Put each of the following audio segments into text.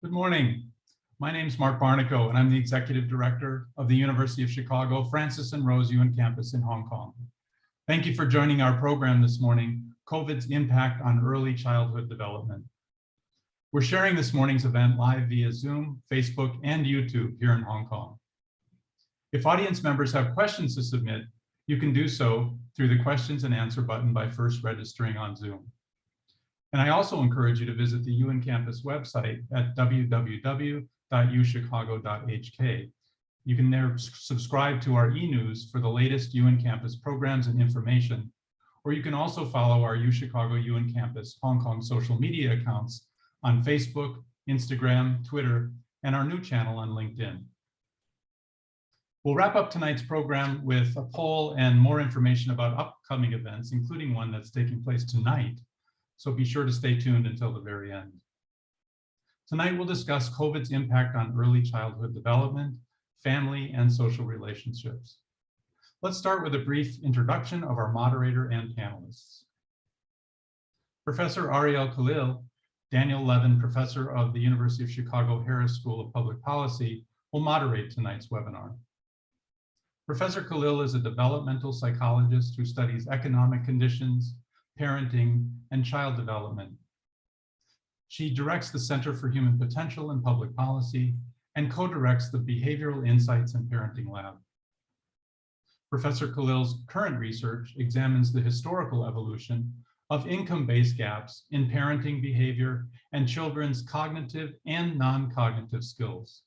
Good morning. My name is Mark Barnico, and I'm the Executive Director of the University of Chicago Francis and Rose Yuan campus in Hong Kong. Thank you for joining our program this morning, COVID's Impact on Early Childhood Development. We're sharing this morning's event live via Zoom, Facebook, and YouTube here in Hong Kong. If audience members have questions to submit, you can do so through the questions and answer button by first registering on Zoom. And I also encourage you to visit the Yuan campus website at www.uchicago.hk. You can there subscribe to our e-news for the latest Yuan campus programs and information, or you can also follow our UChicago Yuan campus Hong Kong social media accounts on Facebook, Instagram, Twitter, and our new channel on LinkedIn. We'll wrap up tonight's program with a poll and more information about upcoming events, including one that's taking place tonight. So be sure to stay tuned until the very end. Tonight, we'll discuss COVID's impact on early childhood development, family, and social relationships. Let's start with a brief introduction of our moderator and panelists. Professor Ariel Khalil, Daniel Levin Professor of the University of Chicago Harris School of Public Policy, will moderate tonight's webinar. Professor Khalil is a developmental psychologist who studies economic conditions, parenting, and child development. She directs the Center for Human Potential in Public Policy and co-directs the Behavioral Insights and Parenting Lab. Professor Khalil's current research examines the historical evolution of income-based gaps in parenting behavior and children's cognitive and non-cognitive skills.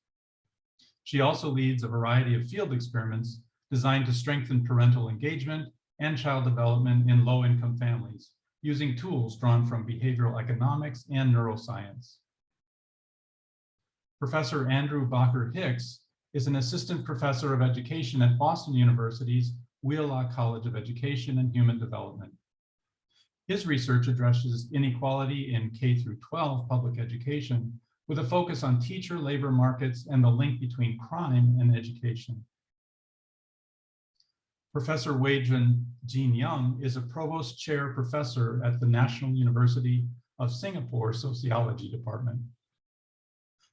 She also leads a variety of field experiments designed to strengthen parental engagement and child development in low-income families, using tools drawn from behavioral economics and neuroscience. Professor Andrew Bacher-Hicks is an assistant professor of education at Boston University's Wheelock College of Education and Human Development. His research addresses inequality in K-12 public education with a focus on teacher labor markets and the link between crime and education. Professor Wei-Jun Yeung is a provost chair professor at the National University of Singapore Sociology Department.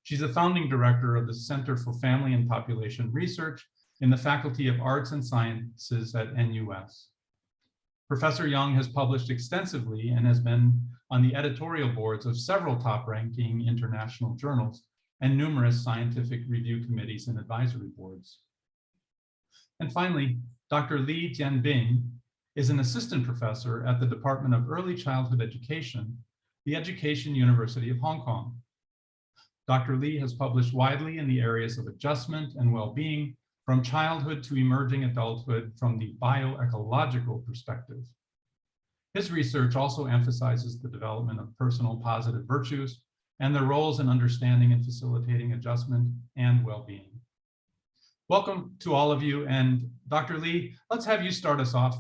She's a founding director of the Center for Family and Population Research in the Faculty of Arts and Sciences at NUS. Professor Yeung has published extensively and has been on the editorial boards of several top-ranking international journals and numerous scientific review committees and advisory boards. And finally, Dr. Jianbin is an assistant professor at the Department of Early Childhood Education, the Education University of Hong Kong. Dr. Li has published widely in the areas of adjustment and well-being, from childhood to emerging adulthood from the bioecological perspective. His research also emphasizes the development of personal positive virtues and their roles in understanding and facilitating adjustment and well-being. Welcome to all of you, and Dr. Li, let's have you start us off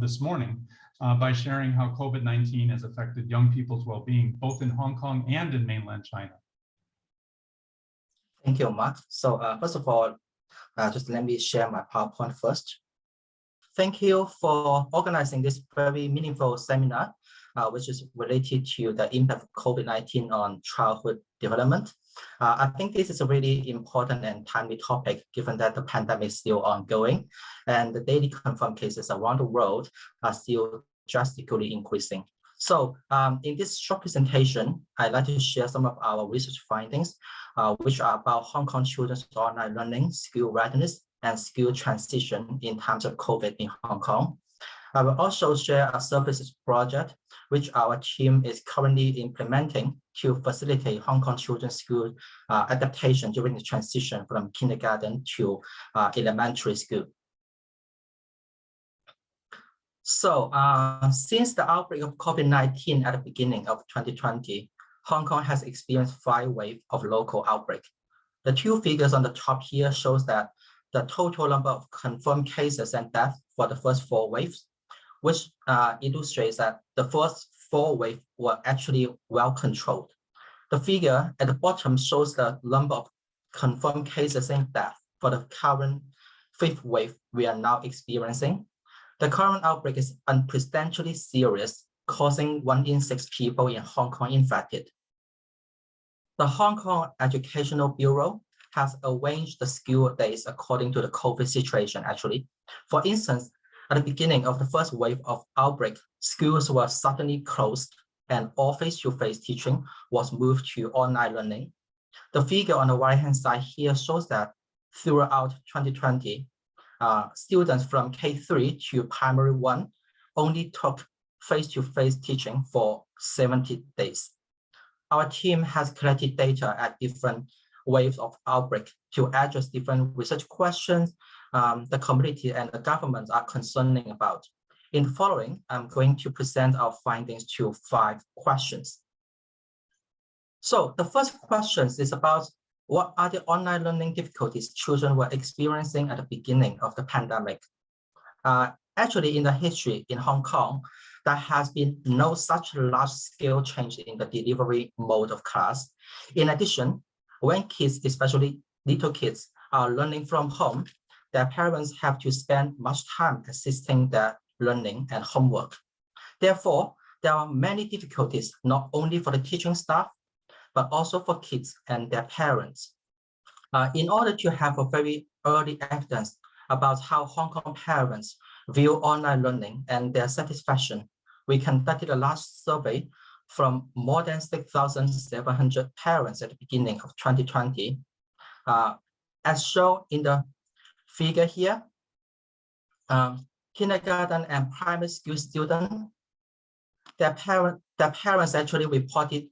this morning by sharing how COVID-19 has affected young people's well-being, both in Hong Kong and in mainland China. Thank you, Mark. So first of all, just let me share my PowerPoint first. Thank you for organizing this very meaningful seminar, which is related to the impact of COVID-19 on childhood development. I think this is a really important and timely topic, given that the pandemic is still ongoing and the daily confirmed cases around the world are still drastically increasing. So in this short presentation, I'd like to share some of our research findings, which are about Hong Kong children's online learning, skill readiness, and skill transition in times of COVID in Hong Kong. I will also share a services project, which our team is currently implementing to facilitate Hong Kong children's school adaptation during the transition from kindergarten to elementary school. So since the outbreak of COVID-19 at the beginning of 2020, Hong Kong has experienced 5 waves of local outbreak. The 2 figures on the top here shows that the total number of confirmed cases and deaths for the first 4 waves, which illustrates that the first 4 waves were actually well controlled. The figure at the bottom shows the number of confirmed cases and deaths for the current 5th wave we are now experiencing. The current outbreak is unprecedentedly serious, causing 1 in 6 people in Hong Kong infected. The Hong Kong Educational Bureau has arranged the school days according to the COVID situation, actually. For instance, at the beginning of the first wave of outbreak, schools were suddenly closed and all face-to-face teaching was moved to online learning. The figure on the right-hand side here shows that throughout 2020, students from K3 to primary 1 only took face-to-face teaching for 70 days. Our team has collected data at different waves of outbreak to address different research questions the community and the government are concerning about. In the following, I'm going to present our findings to 5 questions. So the first question is about what are the online learning difficulties children were experiencing at the beginning of the pandemic. Actually, in the history in Hong Kong, there has been no such large-scale change in the delivery mode of class. In addition, when kids, especially little kids, are learning from home, their parents have to spend much time assisting their learning and homework. Therefore, there are many difficulties, not only for the teaching staff, but also for kids and their parents. In order to have a very early evidence about how Hong Kong parents view online learning and their satisfaction, we conducted a large survey from more than 6,700 parents at the beginning of 2020. As shown in the figure here, kindergarten and primary school students, their parents actually reported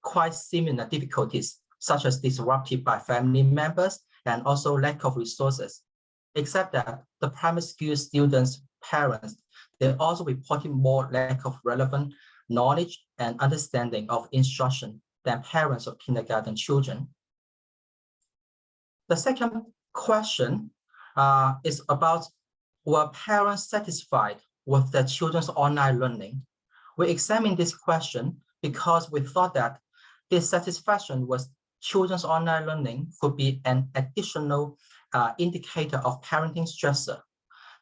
quite similar difficulties, such as disrupted by family members and also lack of resources, except that the primary school students' parents, they also reported more lack of relevant knowledge and understanding of instruction than parents of kindergarten children. The second question is about, were parents satisfied with their children's online learning? We examined this question because we thought that dissatisfaction with children's online learning could be an additional indicator of parenting stressor.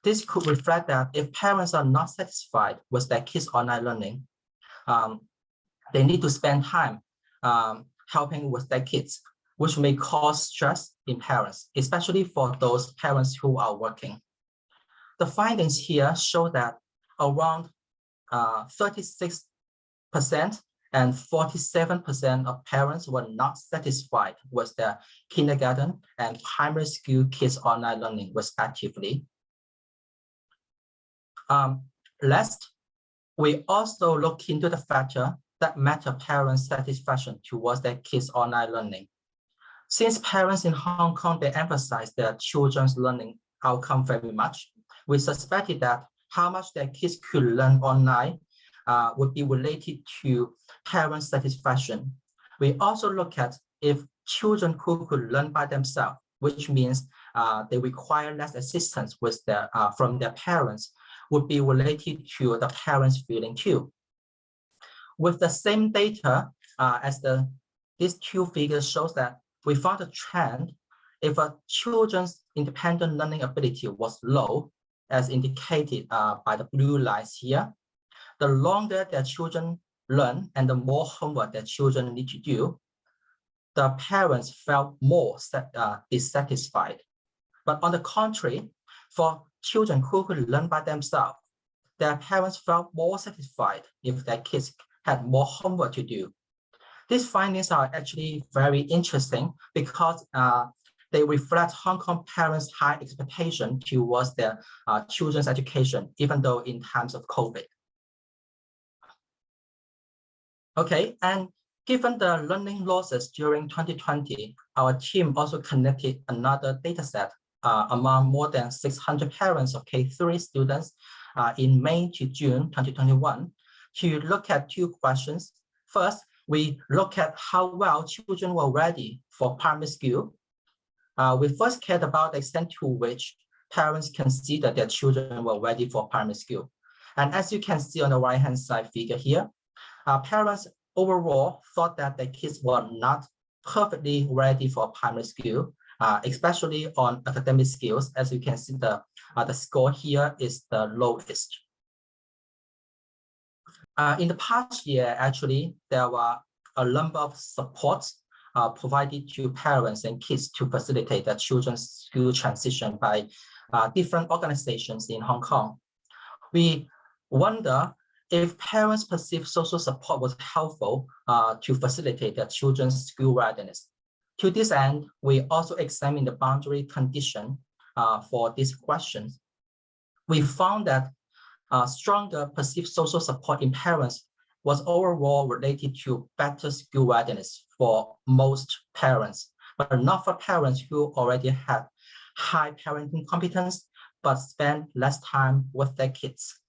This could reflect that if parents are not satisfied with their kids' online learning, they need to spend time helping with their kids, which may cause stress in parents, especially for those parents who are working. The findings here show that around 36% and 47% of parents were not satisfied with their kindergarten and primary school kids' online learning, respectively. Last, we also look into the factor that matter parents' satisfaction towards their kids' online learning. Since parents in Hong Kong, they emphasize their children's learning outcome very much, we suspected that how much their kids could learn online would be related to parents' satisfaction. We also look at if children who could learn by themselves, which means they require less assistance with from their parents, would be related to the parents' feeling too. With the same data as these 2 figures shows that we found a trend. If a children's independent learning ability was low, as indicated by the blue lines here, the longer their children learn and the more homework their children need to do, the parents felt more dissatisfied. But on the contrary, for children who could learn by themselves, their parents felt more satisfied if their kids had more homework to do. These findings are actually very interesting because they reflect Hong Kong parents' high expectation towards their children's education, even though in times of COVID. Okay, and given the learning losses during 2020, our team also conducted another data set among more than 600 parents of K3 students in May to June 2021 to look at 2 questions. First, we look at how well children were ready for primary school. We first cared about the extent to which parents consider their children were ready for primary school. And as you can see on the right-hand side figure here, parents overall thought that their kids were not perfectly ready for primary school, especially on academic skills. As you can see, the score here is the lowest. In the past year, actually, there were a number of supports provided to parents and kids to facilitate their children's school transition by different organizations in Hong Kong. We wonder if parents perceive social support was helpful to facilitate their children's school readiness. To this end, we also examined the boundary condition for these questions. We found that stronger perceived social support in parents was overall related to better school readiness for most parents, but not for parents who already had high parenting competence, but spend less time with their kids.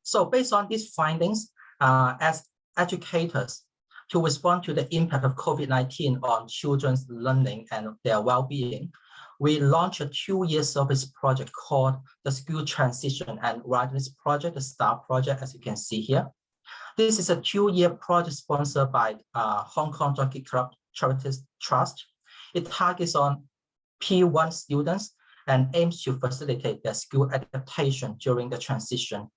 So based on these findings, as educators, to respond to the impact of COVID-19 on children's learning and their well-being, we launched a 2-year service project called the School Transition and Readiness Project, the STAR project, as you can see here. This is a 2-year project sponsored by Hong Kong Jockey Club Charities Trust. It targets on P1 students and aims to facilitate their school adaptation during the transition.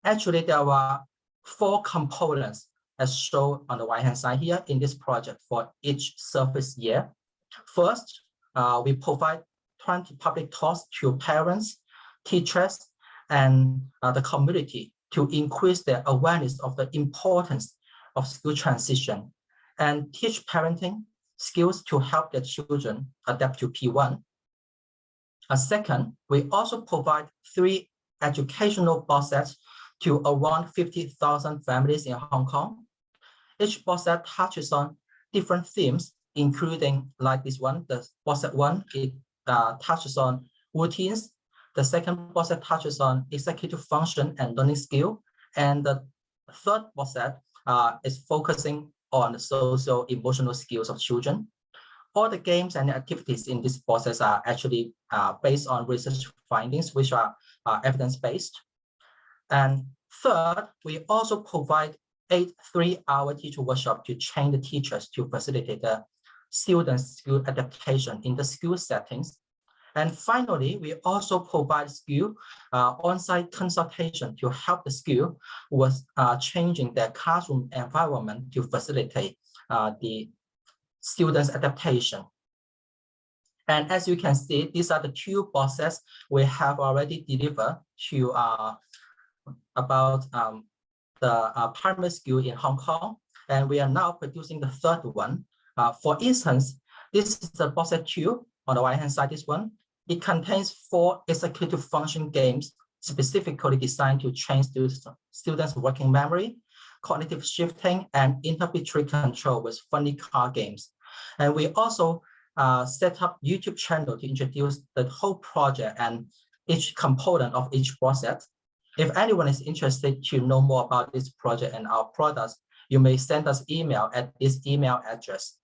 Actually, there were 4 components as shown on the right-hand side here in this project for each service year. First, we provide 20 public talks to parents, teachers, and the community to increase their awareness of the importance of school transition and teach parenting skills to help their children adapt to P1. Second, we also provide 3 educational box sets to around 50,000 families in Hong Kong. Each box set touches on different themes, including like this one, the box set 1, it touches on routines. The second box set touches on executive function and learning skill. And the third box set is focusing on the social emotional skills of children. All the games and activities in this process are actually based on research findings, which are evidence-based. And third, we also provide 8 3-hour teacher workshops to train the teachers to facilitate the students' school adaptation in the school settings. And finally, we also provide school on-site consultation to help the school with changing their classroom environment to facilitate the students' adaptation. And as you can see, these are the 2 boxes we have already delivered to about the primary school in Hong Kong. And we are now producing the 3rd one. For instance, this is the box set 2 on the right-hand side, this one. It contains 4 executive function games specifically designed to train students' working memory, cognitive shifting, and interpretatory control with funny card games. And we also set up YouTube channel to introduce the whole project and each component of each process. If anyone is interested to know more about this project and our products, you may send us email at this email address.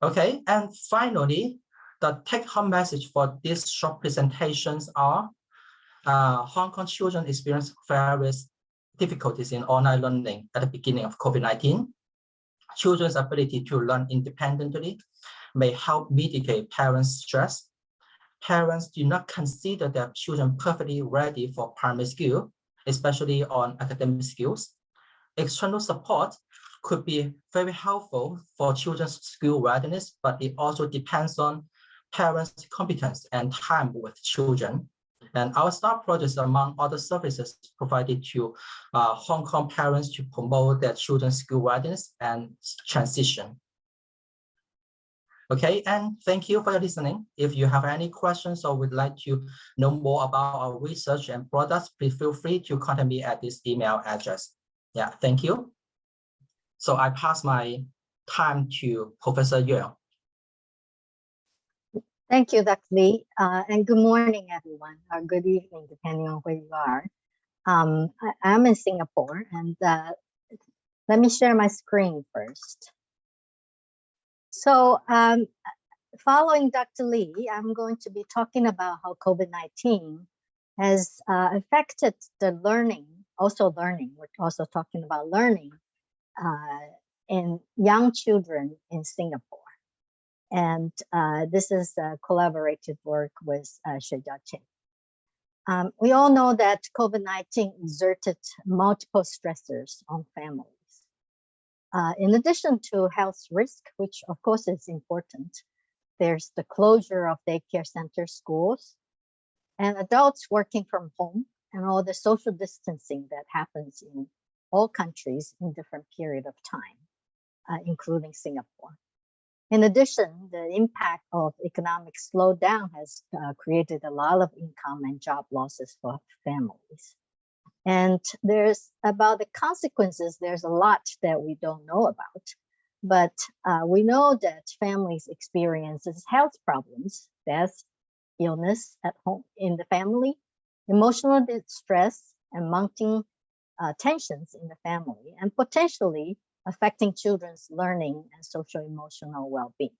Okay, and finally, the take-home message for these short presentations are Hong Kong children experience various difficulties in online learning at the beginning of COVID-19. Children's ability to learn independently may help mitigate parents' stress. Parents do not consider their children perfectly ready for primary school, especially on academic skills. External support could be very helpful for children's school readiness, but it also depends on parents' competence and time with children. And our STAR projects, among other services, provided to Hong Kong parents to promote their children's school readiness and transition. Okay, and thank you for your listening. If you have any questions or would like to know more about our research and products, please feel free to contact me at this email address. Yeah, thank you. So I pass my time to Professor Yeung. Thank you, Dr. Lee, and good morning, everyone, or good evening, depending on where you are. I'm in Singapore, and let me share my screen first. So following Dr. Lee, I'm going to be talking about how COVID-19 has affected the learning, we're also talking about learning in young children in Singapore. And this is a collaborative work with Shi. We all know that COVID-19 exerted multiple stressors on families. In addition to health risk, which of course is important, there's the closure of daycare centers, schools, and adults working from home, and all the social distancing that happens in all countries in different period of time, including Singapore. In addition, the impact of economic slowdown has created a lot of income and job losses for families. And there's about the consequences, there's a lot that we don't know about, but we know that families experiences health problems, death, illness at home in the family, emotional distress, and mounting tensions in the family, and potentially affecting children's learning and social emotional well-being.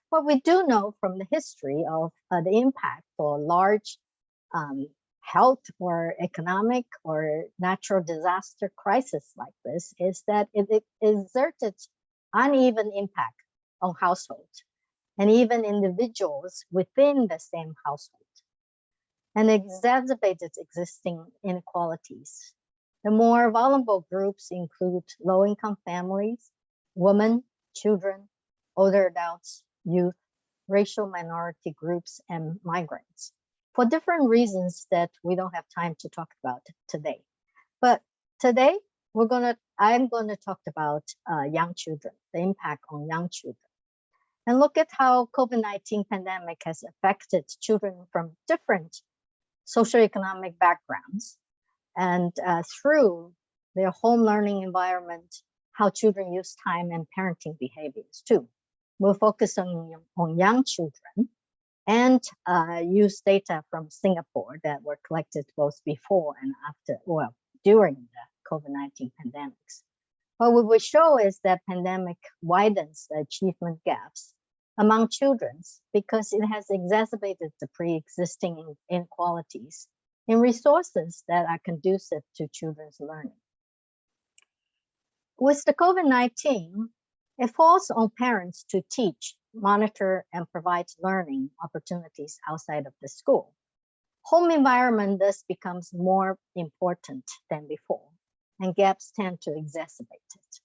What we do know from the history of the impact for large health or economic or natural disaster crisis like this is that it exerted uneven impact on households and even individuals within the same household, and exacerbated existing inequalities. The more vulnerable groups include low-income families, women, children, older adults, youth, racial minority groups, and migrants, for different reasons that we don't have time to talk about today. But today, I'm going to talk about young children, the impact on young children, and look at how COVID-19 pandemic has affected children from different socioeconomic backgrounds, and through their home learning environment, how children use time and parenting behaviors too. We'll focus on young children and use data from Singapore that were collected both before and after, well, during the COVID-19 pandemics. What we will show is that pandemic widens the achievement gaps among children because it has exacerbated the pre-existing inequalities in resources that are conducive to children's learning. With the COVID-19, it falls on parents to teach, monitor, and provide learning opportunities outside of the school. Home environment thus becomes more important than before, and gaps tend to exacerbate it.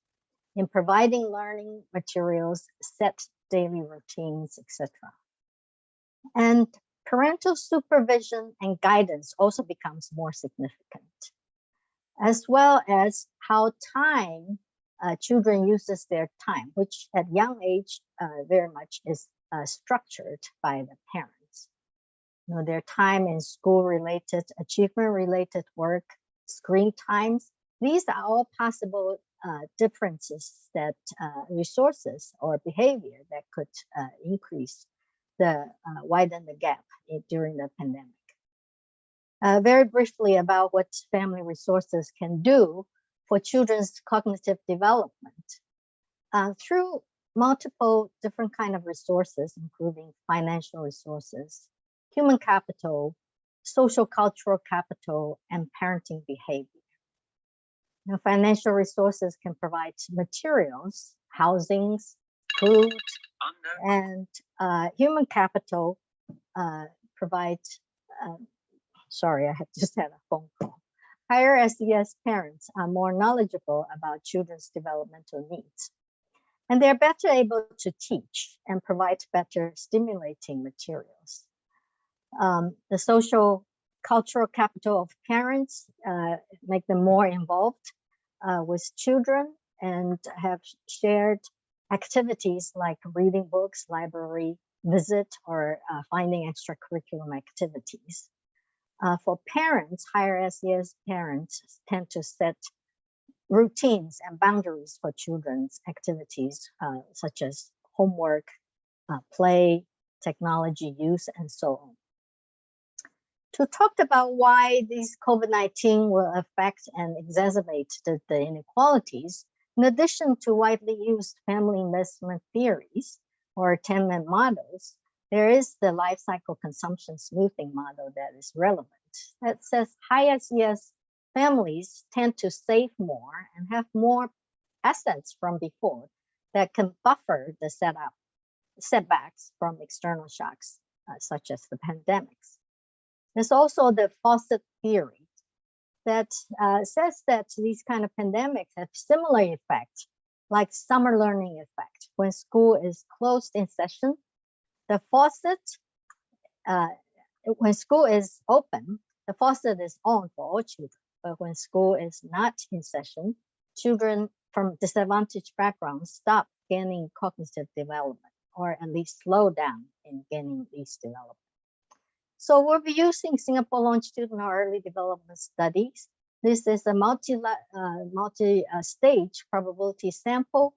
In providing learning materials, set daily routines, etc. And parental supervision and guidance also becomes more significant, as well as how children uses their time, which at young age very much is structured by the parents. You know, their time in school-related, achievement-related work, screen times, these are all possible differences that resources or behavior that could widen the gap during the pandemic. Very briefly about what family resources can do for children's cognitive development. Through multiple different kind of resources, including financial resources, human capital, social cultural capital, and parenting behavior. Now, financial resources can provide materials, housings, food, and human capital provides, sorry, I just had a phone call. Higher SES parents are more knowledgeable about children's developmental needs, and they're better able to teach and provide better stimulating materials. The social cultural capital of parents make them more involved with children and have shared activities like reading books, library visit, or finding extracurricular activities. For parents, higher SES parents tend to set routines and boundaries for children's activities, such as homework, play, technology use, and so on. To talk about why these COVID-19 will affect and exacerbate the inequalities, in addition to widely used family investment theories or attainment models, there is the life cycle consumption smoothing model that is relevant. That says high SES families tend to save more and have more assets from before that can buffer the setbacks from external shocks, such as the pandemics. There's also the faucet theory that says that these kind of pandemics have similar effects, like summer learning effect. When school is closed in session, the faucet, when school is open, the faucet is on for all children. But when school is not in session, children from disadvantaged backgrounds stop gaining cognitive development, or at least slow down in gaining these development. So we'll be using Singapore longitudinal early development studies. This is a multi-stage probability sample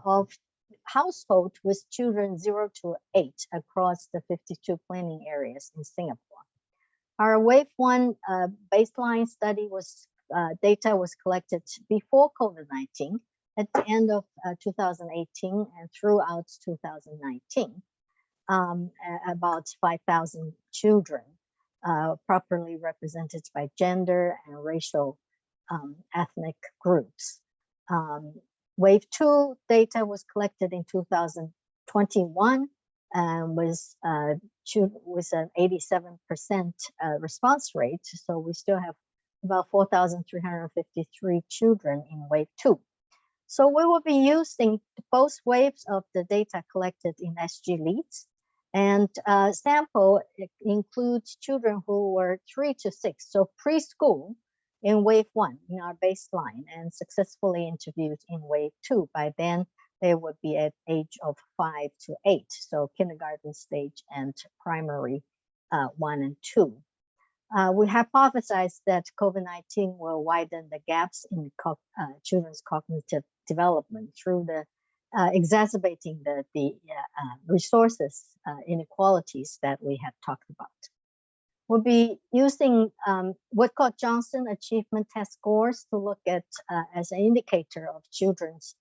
of households with children 0 to 8 across the 52 planning areas in Singapore. Our wave 1 baseline study data was collected before COVID-19 at the end of 2018 and throughout 2019. About 5,000 children properly represented by gender and racial ethnic groups. Wave 2 data was collected in 2021 with an 87% response rate. So we still have about 4,353 children in wave 2. So we will be using both waves of the data collected in SG Leads, and sample includes children who were 3 to 6, so preschool in wave 1 in our baseline, and successfully interviewed in wave 2. By then, they would be at age of 5 to 8, so kindergarten stage and primary 1 and 2. We hypothesized that COVID-19 will widen the gaps in children's cognitive development through the exacerbating the resources inequalities that we have talked about. We'll be using Woodcock-Johnson achievement test scores to look at as an indicator of children's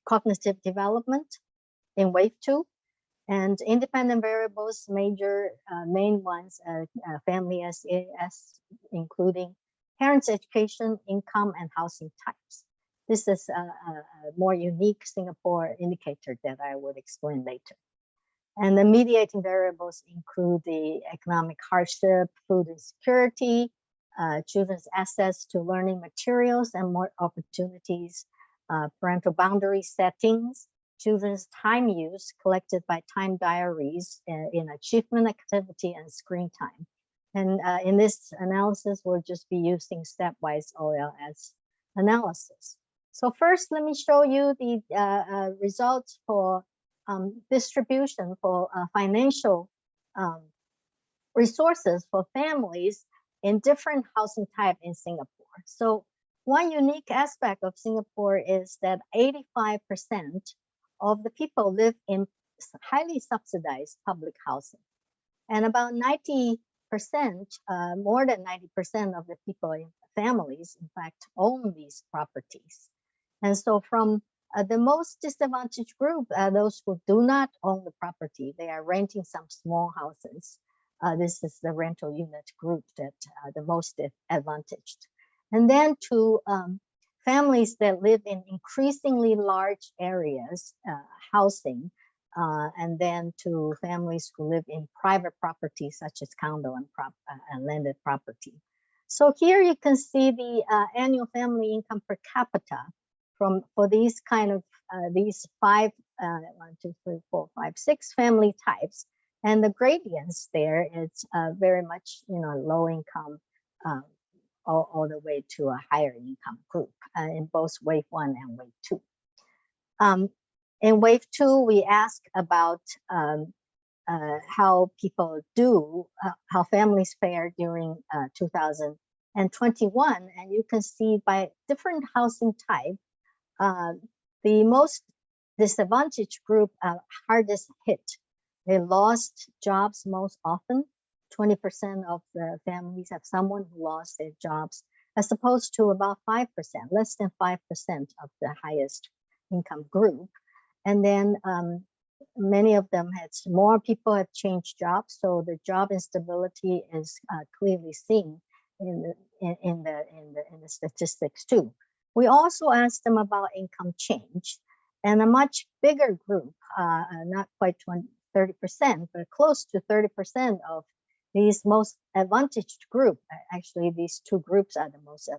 cognitive development in wave 2. And independent variables, main ones, family SAS, including parents' education, income, and housing types. This is a more unique Singapore indicator that I would explain later. And the mediating variables include the economic hardship, food insecurity, children's access to learning materials and more opportunities, parental boundary settings, children's time use collected by time diaries in achievement activity and screen time. And in this analysis, we'll just be using stepwise OLS analysis. So first, let me show you the results for distribution for financial resources for families in different housing type in Singapore. So one unique aspect of Singapore is that 85% of the people live in highly subsidized public housing. And about 90%, more than 90% of the people in families, in fact, own these properties. And so from the most disadvantaged group, those who do not own the property, they are renting some small houses. This is the rental unit group that the most advantaged. And then to families that live in increasingly large areas, housing, and then to families who live in private property, such as condo and landed property. So here you can see the annual family income per capita for these kind of these 5, 1, 2, 3, 4, 5, 6 family types, and the gradients there, it's very much low income all the way to a higher income group in both wave 1 and wave 2. In wave 2, we ask about how people do, how families fare during 2021, and you can see by different housing type, the most disadvantaged group are hardest hit. They lost jobs most often. 20% of the families have someone who lost their jobs, as opposed to about 5%, less than 5% of the highest income group. And then many of them had, more people have changed jobs, so the job instability is clearly seen in the statistics too. We also asked them about income change, and a much bigger group, not quite 30%, but close to 30% of these most advantaged group, actually these two groups are the most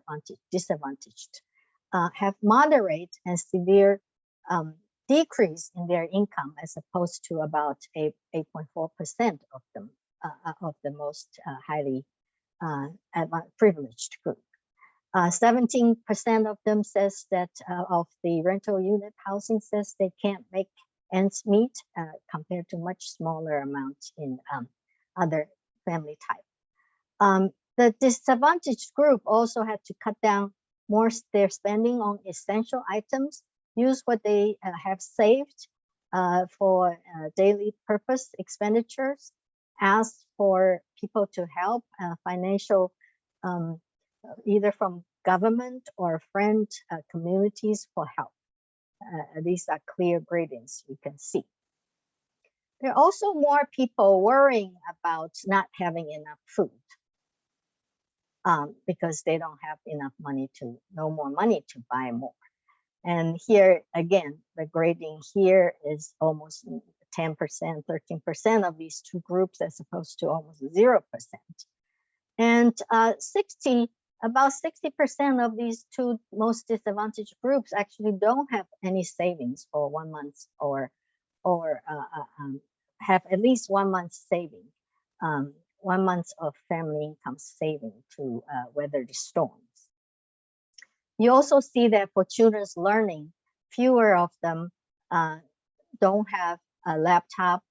disadvantaged, have moderate and severe decrease in their income, as opposed to about 8.4% of them, of the most highly privileged group. 17% of them says that of the rental unit housing says they can't make ends meet, compared to much smaller amounts in other family type. The disadvantaged group also had to cut down more their spending on essential items, use what they have saved for daily purpose expenditures, ask for people to help, financial, either from government or friend communities for help. These are clear gradients you can see. There are also more people worrying about not having enough food because they don't have enough money no more money to buy more. And here again, the grading here is almost 10%, 13% of these two groups, as opposed to almost 0%. And about 60% of these two most disadvantaged groups actually don't have any savings for 1 month, or have at least 1 month saving, 1 month of family income saving to weather the storms. You also see that for children's learning, fewer of them don't have a laptop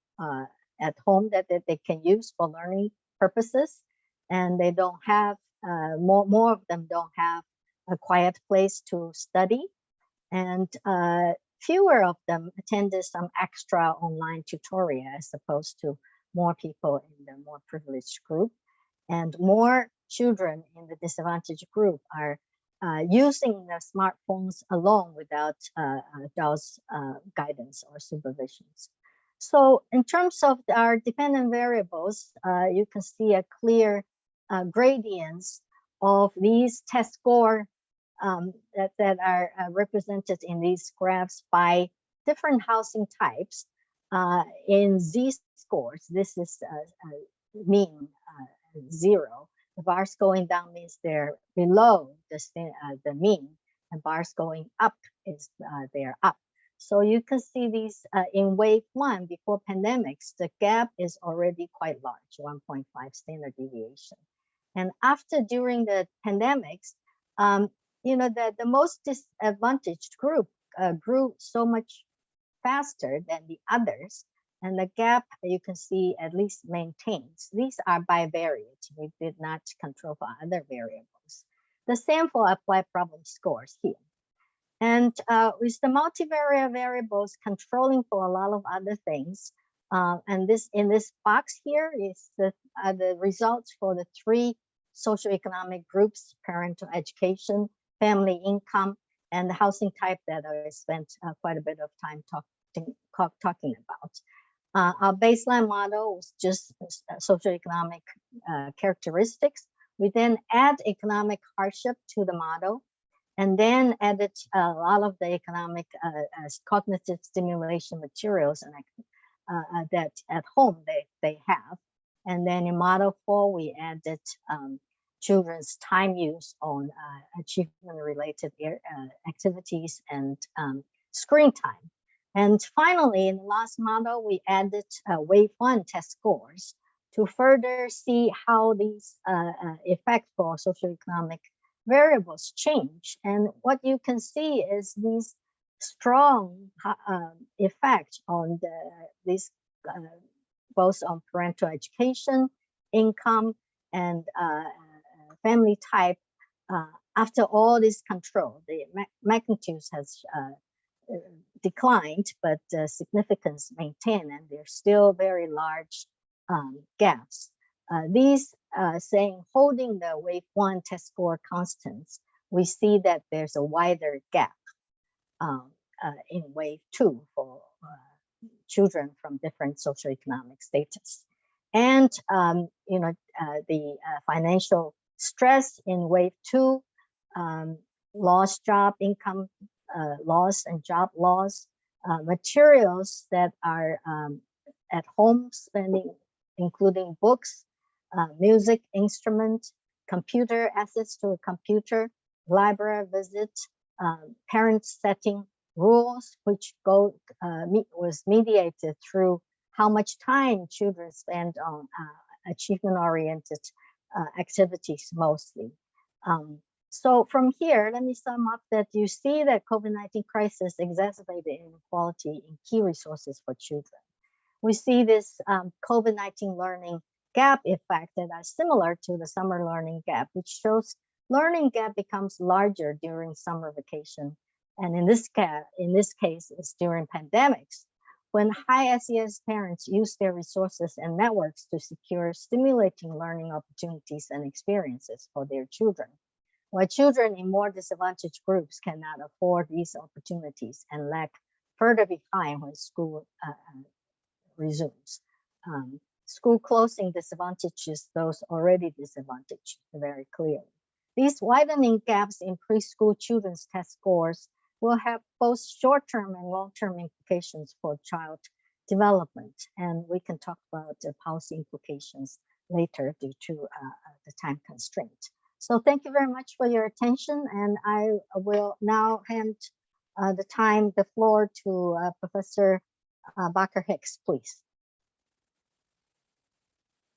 at home that they can use for learning purposes, and they don't have, more of them don't have a quiet place to study, and fewer of them attended some extra online tutorial, as opposed to more people in the more privileged group. And more children in the disadvantaged group are using their smartphones alone without adults' guidance or supervisions. So in terms of our dependent variables, you can see a clear gradients of these test score that are represented in these graphs by different housing types. In z-scores, this is mean 0. The bars going down means they're below the mean, and bars going up is they're up. So you can see these in wave 1 before pandemics, the gap is already quite large, 1.5 standard deviation. And after, during the pandemics, you know, the most disadvantaged group grew so much faster than the others, and the gap, you can see, at least maintains. These are bivariate. We did not control for other variables. The same for applied problem scores here. And with the multivariate variables controlling for a lot of other things, and this in this box here is the results for the 3 socioeconomic groups: parental education, family income, and the housing type that I spent quite a bit of time talking about. Our baseline model was just socioeconomic characteristics. We then add economic hardship to the model, and then added a lot of the economic cognitive stimulation materials and that at home they have. And then in model 4, we added children's time use on achievement-related activities and screen time. And finally, in the last model, we added wave 1 test scores to further see how these effects for socioeconomic variables change. And what you can see is these strong effects on these both on parental education, income, and family type. After all this control, the magnitudes has declined, but significance maintained, and there's still very large gaps. These saying holding the wave 1 test score constants, we see that there's a wider gap in wave 2 for children from different socioeconomic status. And you know, the financial stress in wave 2, lost job, income loss, and job loss, materials that are at home spending, including books, music instrument, computer access to a computer, library visit, parents setting rules, which was mediated through how much time children spend on achievement-oriented activities mostly. So from here, let me sum up that you see that COVID-19 crisis exacerbated inequality in key resources for children. We see this COVID-19 learning gap effect that are similar to the summer learning gap, which shows learning gap becomes larger during summer vacation. And in this case, it's during pandemics, when high SES parents use their resources and networks to secure stimulating learning opportunities and experiences for their children, while children in more disadvantaged groups cannot afford these opportunities and lag further behind when school resumes. School closing disadvantages those already disadvantaged very clearly. These widening gaps in preschool children's test scores will have both short-term and long-term implications for child development. And we can talk about the policy implications later due to the time constraint. So thank you very much for your attention. And I will now hand the floor to Professor Bacher-Hicks, please.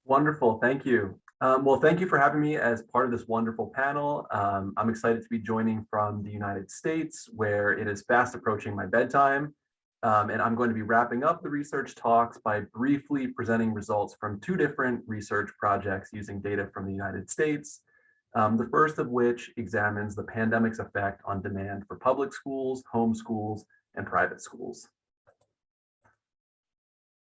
Wonderful, thank you. Well, thank you for having me as part of this wonderful panel. I'm excited to be joining from the United States, where it is fast approaching my bedtime. And I'm going to be wrapping up the research talks by briefly presenting results from two different research projects using data from the United States. The first of which examines the pandemic's effect on demand for public schools, home schools, and private schools.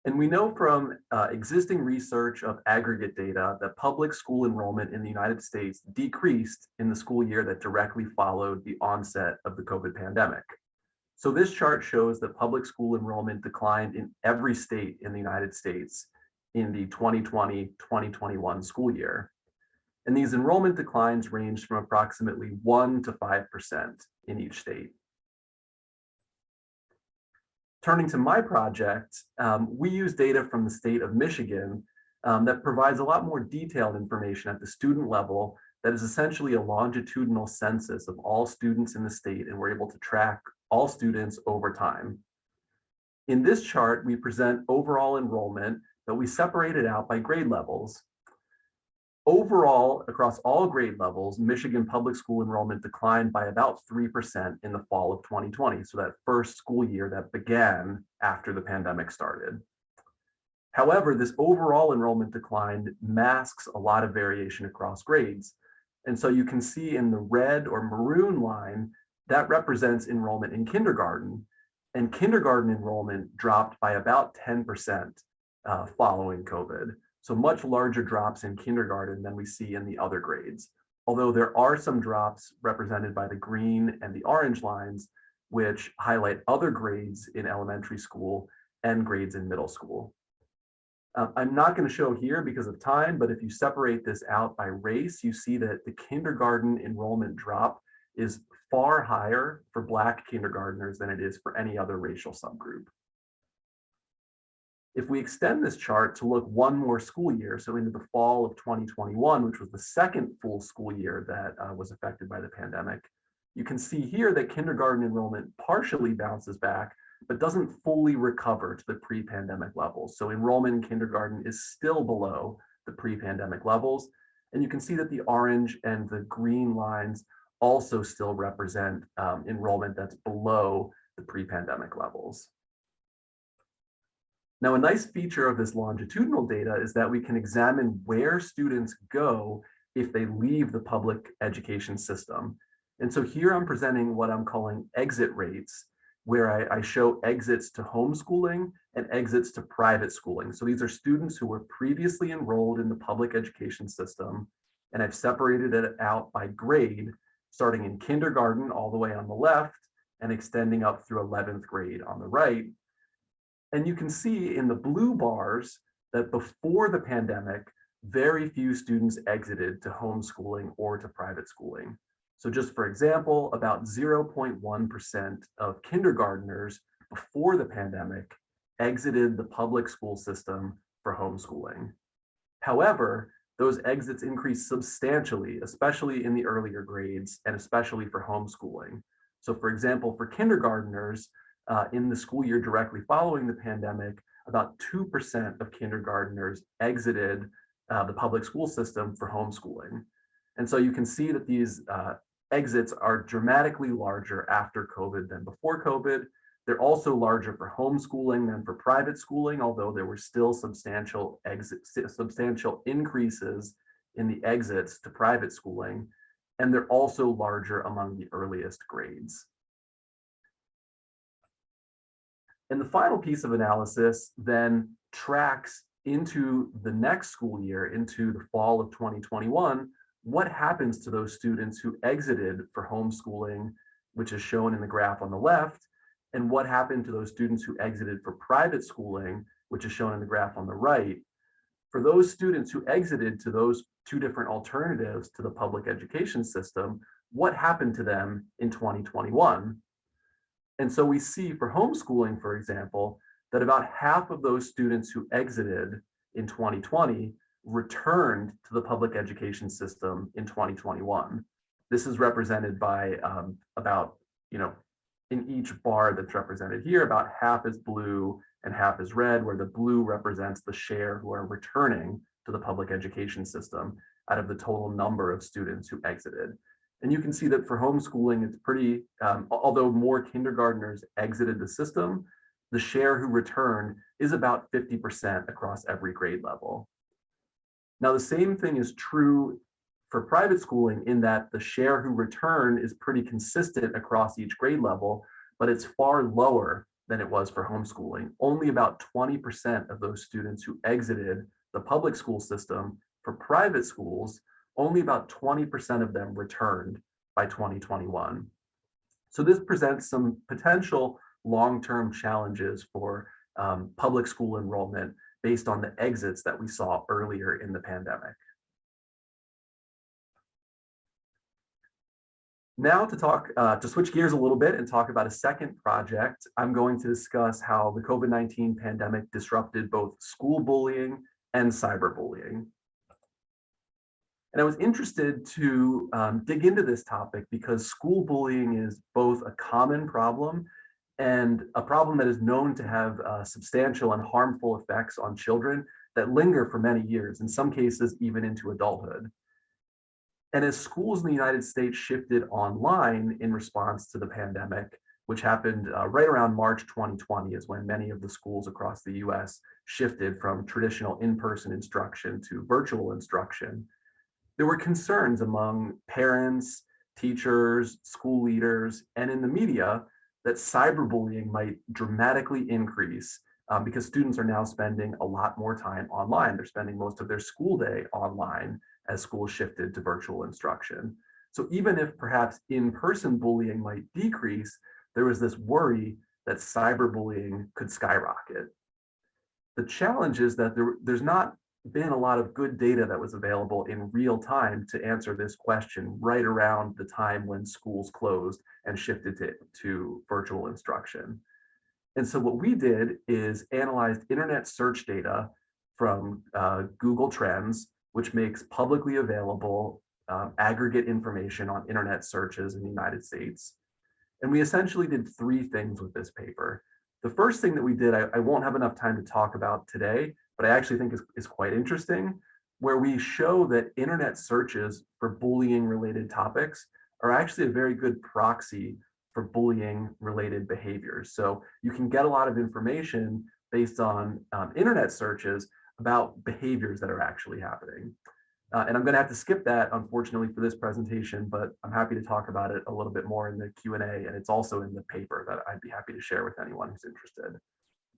And we know from existing research of aggregate data that public school enrollment in the United States decreased in the school year that directly followed the onset of the COVID pandemic. So this chart shows that public school enrollment declined in every state in the United States in the 2020-2021 school year. And these enrollment declines ranged from approximately 1% to 5% in each state. Turning to my project, we use data from the state of Michigan that provides a lot more detailed information at the student level that is essentially a longitudinal census of all students in the state, and we're able to track all students over time. In this chart, we present overall enrollment that we separated out by grade levels. Overall, across all grade levels, Michigan public school enrollment declined by about 3% in the fall of 2020, so that first school year that began after the pandemic started. However, this overall enrollment decline masks a lot of variation across grades. And so you can see in the red or maroon line, that represents enrollment in kindergarten, and kindergarten enrollment dropped by about 10% following COVID. So much larger drops in kindergarten than we see in the other grades. Although there are some drops represented by the green and the orange lines, which highlight other grades in elementary school and grades in middle school. I'm not going to show here because of time, but if you separate this out by race, you see that the kindergarten enrollment drop is far higher for Black kindergartners than it is for any other racial subgroup. If we extend this chart to look one more school year, so into the fall of 2021, which was the second full school year that was affected by the pandemic, you can see here that kindergarten enrollment partially bounces back, but doesn't fully recover to the pre-pandemic levels. So enrollment in kindergarten is still below the pre-pandemic levels. And you can see that the orange and the green lines also still represent enrollment that's below the pre-pandemic levels. Now, a nice feature of this longitudinal data is that we can examine where students go if they leave the public education system. And so here I'm presenting what I'm calling exit rates, where I show exits to homeschooling and exits to private schooling. So these are students who were previously enrolled in the public education system, and I've separated it out by grade, starting in kindergarten all the way on the left and extending up through 11th grade on the right. And you can see in the blue bars that before the pandemic, very few students exited to homeschooling or to private schooling. So just for example, about 0.1% of kindergartners before the pandemic exited the public school system for homeschooling. However, those exits increased substantially, especially in the earlier grades and especially for homeschooling. So for example, for kindergartners, in the school year directly following the pandemic, about 2% of kindergartners exited the public school system for homeschooling. And so you can see that these exits are dramatically larger after COVID than before COVID. They're also larger for homeschooling than for private schooling, although there were still substantial increases in the exits to private schooling. And they're also larger among the earliest grades. And the final piece of analysis then tracks into the next school year, into the fall of 2021, what happens to those students who exited for homeschooling, which is shown in the graph on the left, and what happened to those students who exited for private schooling, which is shown in the graph on the right. For those students who exited to those two different alternatives to the public education system, what happened to them in 2021? And so we see for homeschooling, for example, that about half of those students who exited in 2020 returned to the public education system in 2021. This is represented by about, in each bar that's represented here, about half is blue and half is red, where the blue represents the share who are returning to the public education system out of the total number of students who exited. And you can see that for homeschooling, it's pretty, although more kindergartners exited the system, the share who returned is about 50% across every grade level. Now, the same thing is true for private schooling in that the share who return is pretty consistent across each grade level, but it's far lower than it was for homeschooling. Only about 20% of those students who exited the public school system for private schools, only about 20% of them returned by 2021. So this presents some potential long-term challenges for public school enrollment based on the exits that we saw earlier in the pandemic. Now to switch gears a little bit and talk about a second project, I'm going to discuss how the COVID-19 pandemic disrupted both school bullying and cyberbullying. And I was interested to dig into this topic because school bullying is both a common problem and a problem that is known to have substantial and harmful effects on children that linger for many years, in some cases even into adulthood. And as schools in the United States shifted online in response to the pandemic, which happened right around March 2020 is when many of the schools across the US shifted from traditional in-person instruction to virtual instruction, there were concerns among parents, teachers, school leaders, and in the media that cyberbullying might dramatically increase because students are now spending a lot more time online. They're spending most of their school day online as schools shifted to virtual instruction. So even if perhaps in-person bullying might decrease, there was this worry that cyberbullying could skyrocket. The challenge is that there's not been a lot of good data that was available in real time to answer this question right around the time when schools closed and shifted to virtual instruction. And so what we did is analyzed internet search data from Google Trends, which makes publicly available aggregate information on internet searches in the United States. And we essentially did three things with this paper. The first thing that we did, I won't have enough time to talk about today, but I actually think is quite interesting, where we show that internet searches for bullying related topics are actually a very good proxy for bullying related behaviors. So you can get a lot of information based on internet searches about behaviors that are actually happening. And I'm going to have to skip that, unfortunately, for this presentation, but I'm happy to talk about it a little bit more in the Q&A, and it's also in the paper that I'd be happy to share with anyone who's interested.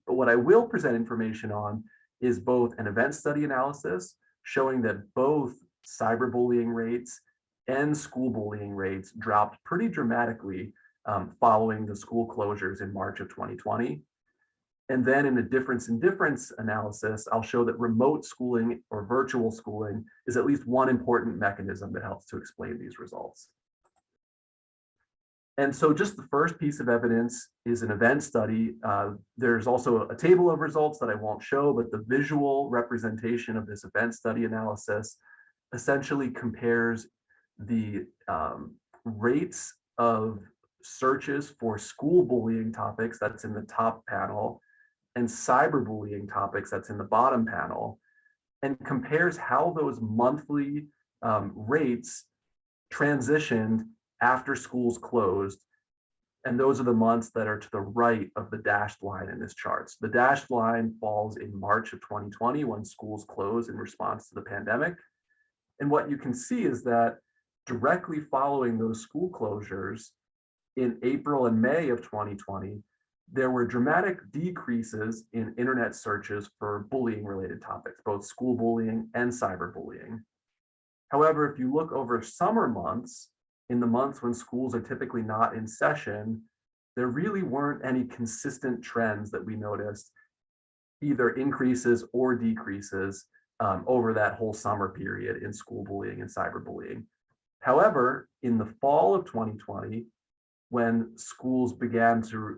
But what I will present information on is both an event study analysis showing that both cyberbullying rates and school bullying rates dropped pretty dramatically following the school closures in March of 2020. And then in the difference in difference analysis, I'll show that remote schooling or virtual schooling is at least one important mechanism that helps to explain these results. And so just the first piece of evidence is an event study. There's also a table of results that I won't show, but the visual representation of this event study analysis essentially compares the rates of searches for school bullying topics, that's in the top panel, and cyberbullying topics, that's in the bottom panel, and compares how those monthly rates transitioned after schools closed. And those are the months that are to the right of the dashed line in this chart. So the dashed line falls in March of 2020 when schools closed in response to the pandemic. And what you can see is that directly following those school closures in April and May of 2020, there were dramatic decreases in internet searches for bullying related topics, both school bullying and cyberbullying. However, if you look over summer months, in the months when schools are typically not in session, there really weren't any consistent trends that we noticed, either increases or decreases over that whole summer period in school bullying and cyberbullying. However, in the fall of 2020, when schools began to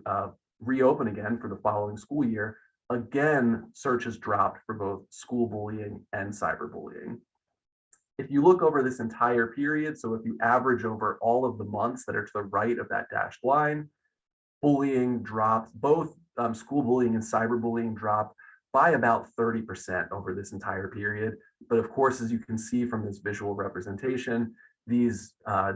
reopen again for the following school year, again, searches dropped for both school bullying and cyberbullying. If you look over this entire period, so if you average over all of the months that are to the right of that dashed line, bullying dropped, both school bullying and cyberbullying dropped by about 30% over this entire period. But of course, as you can see from this visual representation, these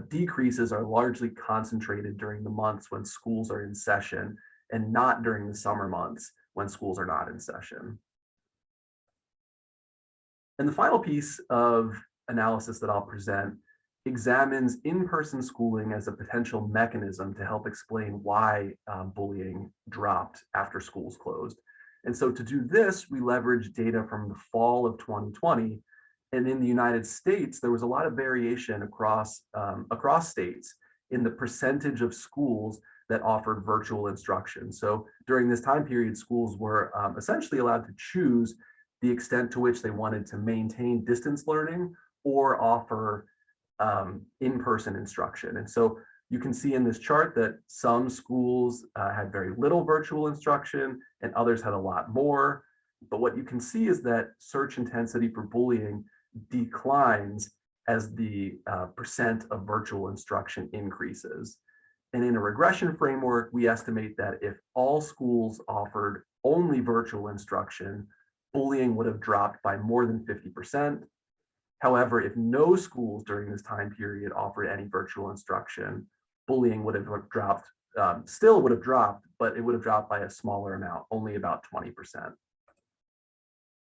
decreases are largely concentrated during the months when schools are in session and not during the summer months when schools are not in session. And the final piece of analysis that I'll present examines in-person schooling as a potential mechanism to help explain why bullying dropped after schools closed. And so to do this, we leveraged data from the fall of 2020. And in the United States, there was a lot of variation across states in the percentage of schools that offered virtual instruction. So during this time period, schools were essentially allowed to choose the extent to which they wanted to maintain distance learning or offer in-person instruction. And so you can see in this chart that some schools had very little virtual instruction and others had a lot more. But what you can see is that search intensity for bullying declines as the percent of virtual instruction increases. And in a regression framework, we estimate that if all schools offered only virtual instruction, bullying would have dropped by more than 50%. However, if no schools during this time period offered any virtual instruction, bullying would have dropped, still would have dropped, but it would have dropped by a smaller amount, only about 20%.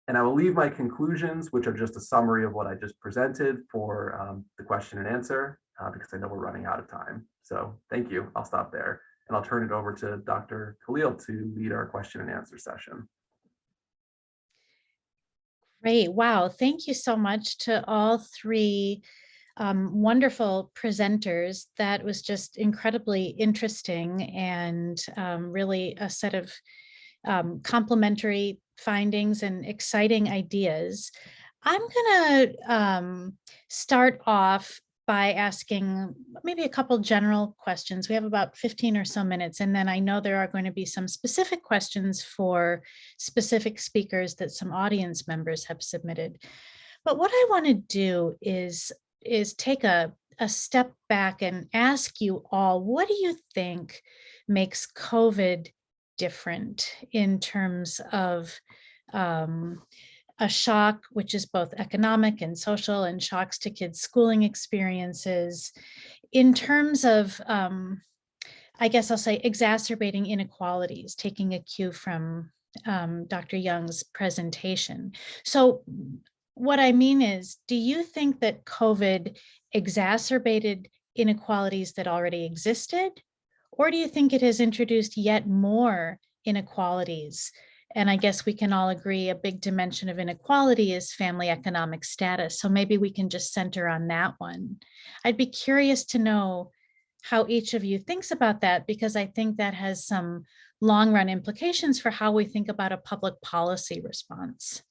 And I will leave my conclusions, which are just a summary of what I just presented, for the question and answer, because I know we're running out of time. So thank you. I'll stop there. And I'll turn it over to Dr. Khalil to lead our question and answer session. Great. Wow. Thank you so much to all three wonderful presenters. That was just incredibly interesting and really a set of complementary findings and exciting ideas. I'm going to start off by asking maybe a couple general questions. We have about 15 or so minutes, and then I know there are going to be some specific questions for specific speakers that some audience members have submitted. But what I want to do is take a step back and ask you all, what do you think makes COVID different in terms of a shock, which is both economic and social, and shocks to kids' schooling experiences, in terms of, I guess I'll say, exacerbating inequalities, taking a cue from Dr. Yeung's presentation. So what I mean is, do you think that COVID exacerbated inequalities that already existed? Or do you think it has introduced yet more inequalities? And I guess we can all agree a big dimension of inequality is family economic status. So maybe we can just center on that one. I'd be curious to know how each of you thinks about that, because I think that has some long run implications for how we think about a public policy response.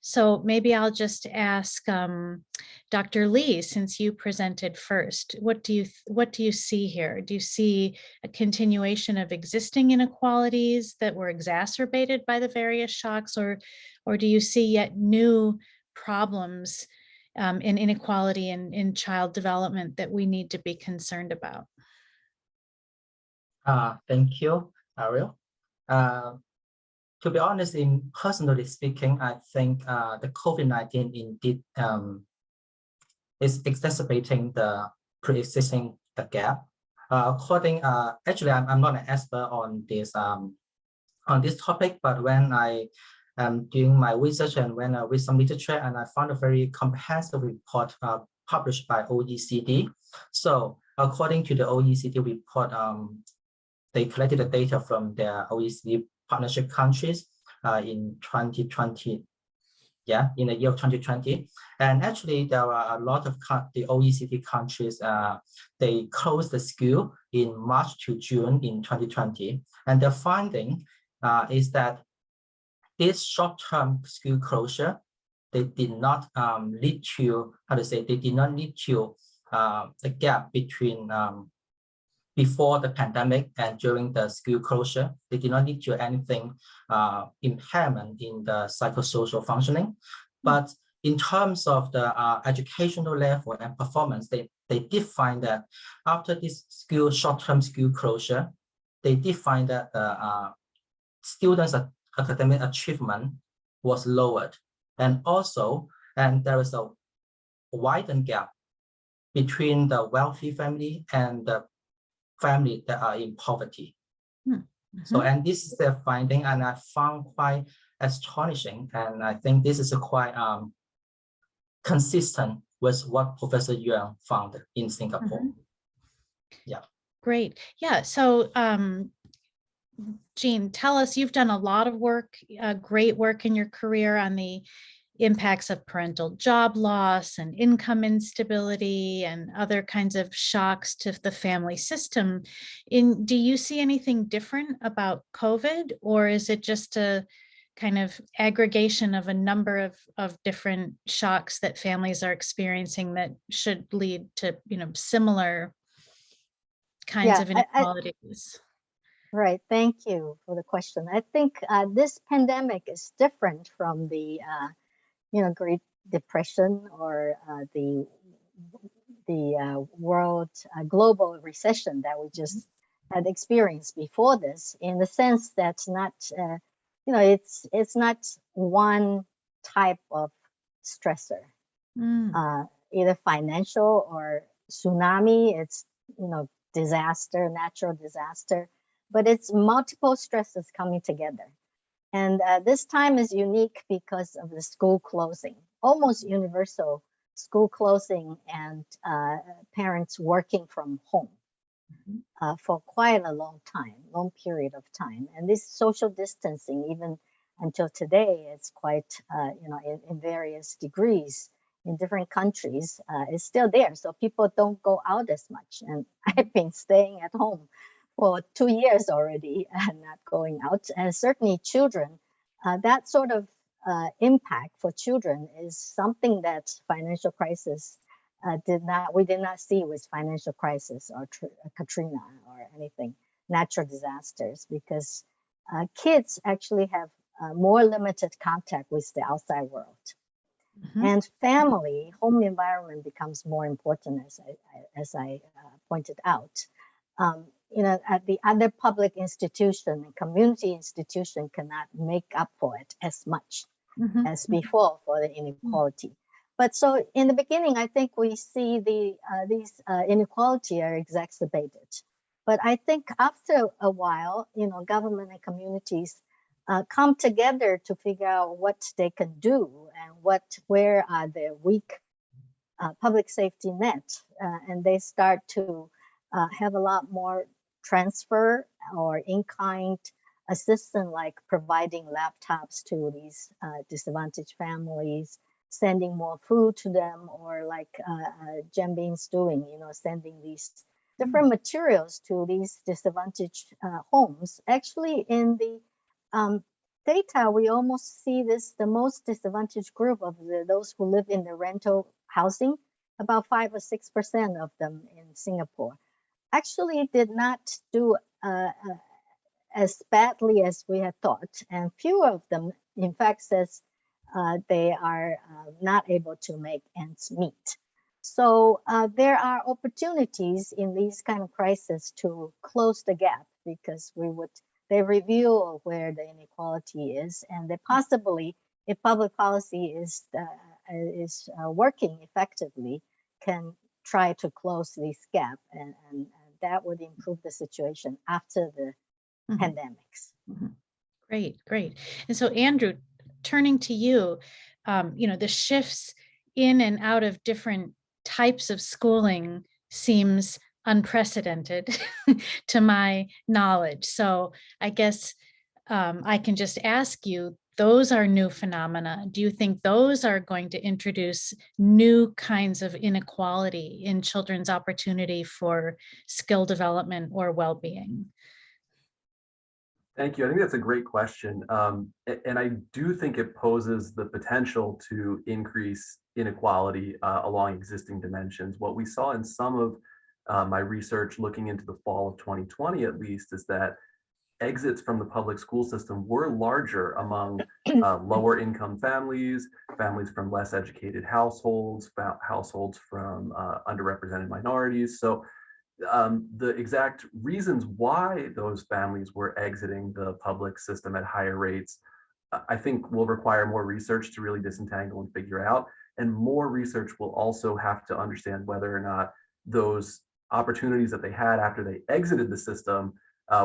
So maybe I'll just ask Dr. Lee, since you presented first, what do you see here? Do you see a continuation of existing inequalities that were exacerbated by the various shocks, or do you see yet new problems in inequality in child development that we need to be concerned about? Thank you, Ariel. To be honest, in personally speaking, I think the COVID-19 indeed is exacerbating the pre-existing gap. Actually, I'm not an expert on this topic, but when I am doing my research and when I read some literature, and I found a very comprehensive report published by OECD. So according to the OECD report, they collected the data from their OECD partnership countries in 2020. Yeah, in the year of 2020. And actually, there are a lot of the OECD countries, they closed the school in March to June in 2020. And the finding is that this short-term school closure, they did not lead to, they did not lead to the gap between before the pandemic and during the school closure. They did not lead to anything impairment in the psychosocial functioning. But in terms of the educational level and performance, they did find that after this short-term school closure, they did find that students' academic achievement was lowered. And also, there is a widened gap between the wealthy family and the family that are in poverty. So, and this is their finding, and I found quite astonishing. And I think this is quite consistent with what Professor Yeung found in Singapore. Yeah. Great. Yeah. So, Jean, tell us, you've done a lot of work, great work in your career on the impacts of parental job loss and income instability and other kinds of shocks to the family system. Do you see anything different about COVID, or is it just a kind of aggregation of a number of different shocks that families are experiencing that should lead to, similar kinds of inequalities? Right. Thank you for the question. I think this pandemic is different from the Great Depression or the world global recession that we just had experienced before this, in the sense that it's not one type of stressor, either financial or tsunami. It's disaster, natural disaster, but it's multiple stresses coming together. And this time is unique because of the school closing, almost universal school closing, and parents working from home for quite a long period of time. And this social distancing, even until today, it's quite, in various degrees in different countries, is still there. So people don't go out as much. And I've been staying at home for 2 years already and not going out. And certainly children, that sort of impact for children is something that financial crisis we did not see with financial crisis or Katrina or anything, natural disasters, because kids actually have more limited contact with the outside world. And family, home environment becomes more important, as I pointed out. At the other public institution and community institution cannot make up for it as much as before for the inequality. But so in the beginning, I think we see these inequality are exacerbated. But I think after a while, government and communities come together to figure out what they can do and where are their weak public safety net, and they start to have a lot more transfer or in-kind assistance, like providing laptops to these disadvantaged families, sending more food to them, or like Jianbin's doing, sending these different materials to these disadvantaged homes. Actually, in the data, we almost see this, the most disadvantaged group of those who live in the rental housing, about 5 or 6% of them in Singapore, actually did not do as badly as we had thought. And fewer of them, in fact, says they are not able to make ends meet. So there are opportunities in these kind of crises to close the gap, because they reveal where the inequality is, and they possibly, if public policy is working effectively, can try to close this gap, and that would improve the situation after the pandemics. Great, great. And so, Andrew, turning to you, the shifts in and out of different types of schooling seems unprecedented to my knowledge. So I guess I can just ask you, those are new phenomena. Do you think those are going to introduce new kinds of inequality in children's opportunity for skill development or well-being? Thank you. I think that's a great question. And I do think it poses the potential to increase inequality along existing dimensions. What we saw in some of my research looking into the fall of 2020, at least, is that exits from the public school system were larger among lower income families, families from less educated households, households from underrepresented minorities. So the exact reasons why those families were exiting the public system at higher rates, I think will require more research to really disentangle and figure out. And more research will also have to understand whether or not those opportunities that they had after they exited the system